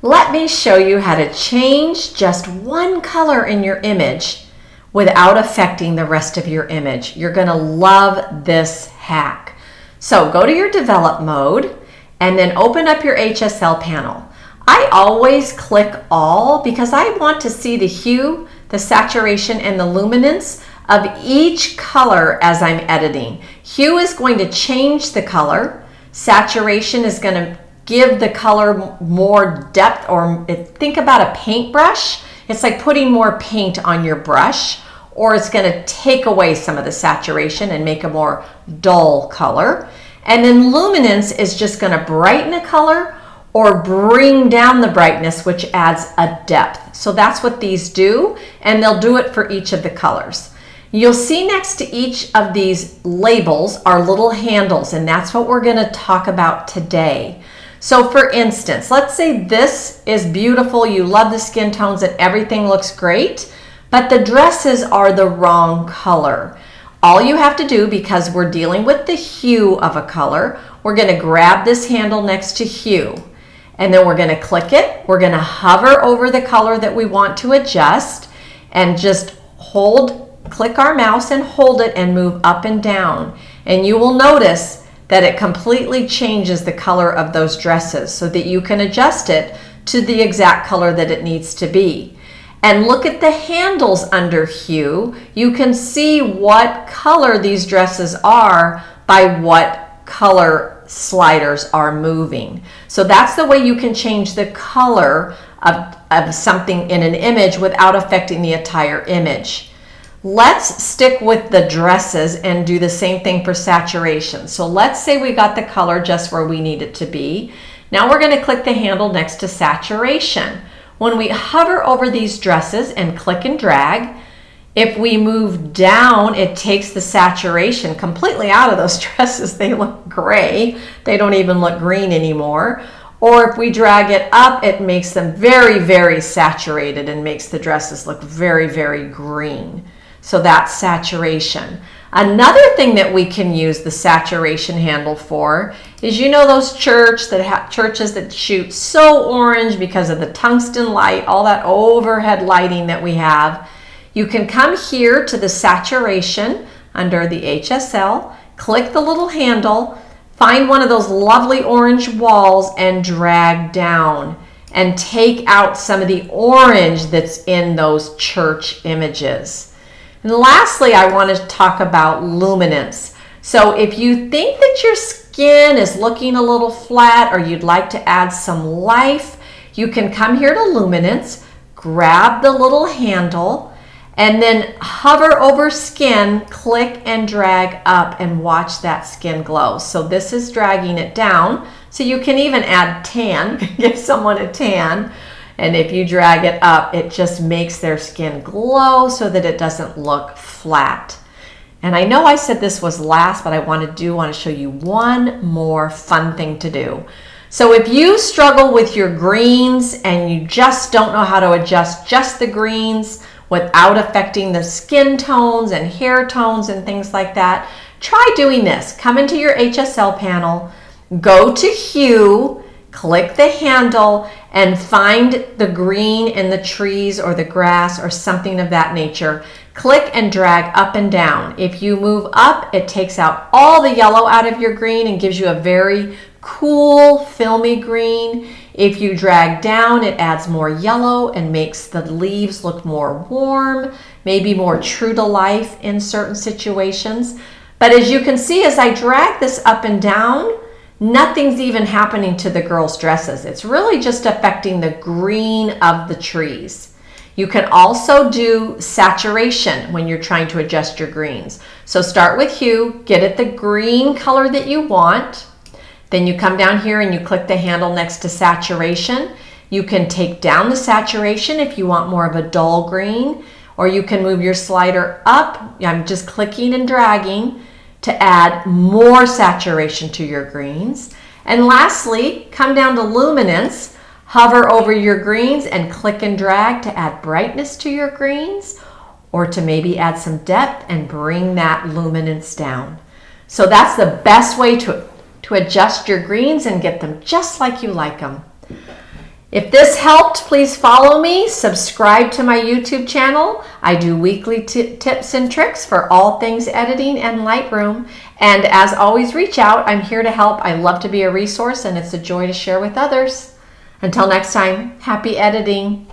Let me show you how to change just one color in your image without affecting the rest of your image. You're going to love this hack. So go to your develop mode and then open up your HSL panel. I always click all because I want to see the hue, the saturation, and the luminance of each color as I'm editing. Hue is going to change the color. Saturation is going to give the color more depth, or think about a paintbrush. It's like putting more paint on your brush, or it's going to take away some of the saturation and make a more dull color. And then luminance is just going to brighten a color or bring down the brightness, which adds a depth. So that's what these do, and they'll do it for each of the colors. You'll see next to each of these labels are little handles, and that's what we're going to talk about today. So for instance, let's say this is beautiful, you love the skin tones and everything looks great, but the dresses are the wrong color. All you have to do, because we're dealing with the hue of a color, we're going to grab this handle next to hue, and then we're going to click it. We're going to hover over the color that we want to adjust and just click our mouse and hold it and move up and down. And you will notice that it completely changes the color of those dresses so that you can adjust it to the exact color that it needs to be. And look at the handles under hue. You can see what color these dresses are by what color sliders are moving. So that's the way you can change the color of something in an image without affecting the entire image. Let's stick with the dresses and do the same thing for saturation. So let's say we got the color just where we need it to be. Now we're going to click the handle next to saturation. When we hover over these dresses and click and drag, if we move down, it takes the saturation completely out of those dresses. They look gray. They don't even look green anymore. Or if we drag it up, it makes them very, very saturated and makes the dresses look very, very green. So that's saturation. Another thing that we can use the saturation handle for is, you know, those churches that shoot so orange because of the tungsten light, all that overhead lighting that we have. You can come here to the saturation under the HSL, click the little handle, find one of those lovely orange walls and drag down and take out some of the orange that's in those church images. And lastly, I want to talk about luminance. So if you think that your skin is looking a little flat or you'd like to add some life, you can come here to luminance, grab the little handle, and then hover over skin, click and drag up and watch that skin glow. So this is dragging it down. So you can even add tan, give someone a tan. And if you drag it up, it just makes their skin glow so that it doesn't look flat. And I know I said this was last, but I want to show you one more fun thing to do. So if you struggle with your greens and you just don't know how to adjust just the greens without affecting the skin tones and hair tones and things like that, try doing this. Come into your HSL panel, go to hue, click the handle, and find the green in the trees or the grass or something of that nature. Click and drag up and down. If you move up, it takes out all the yellow out of your green and gives you a very cool, filmy green. If you drag down, it adds more yellow and makes the leaves look more warm, maybe more true to life in certain situations. But as you can see, as I drag this up and down, nothing's even happening to the girls' dresses. It's really just affecting the green of the trees. You can also do saturation when you're trying to adjust your greens. So start with hue, get it the green color that you want. Then you come down here and you click the handle next to saturation. You can take down the saturation if you want more of a dull green, or you can move your slider up. I'm just clicking and dragging to add more saturation to your greens. And lastly, come down to luminance, hover over your greens and click and drag to add brightness to your greens, or to maybe add some depth and bring that luminance down. So that's the best way to adjust your greens and get them just like you like them. If this helped, please follow me, subscribe to my YouTube channel. I do weekly tips and tricks for all things editing and Lightroom. And as always, reach out. I'm here to help. I love to be a resource, and it's a joy to share with others. Until next time, happy editing.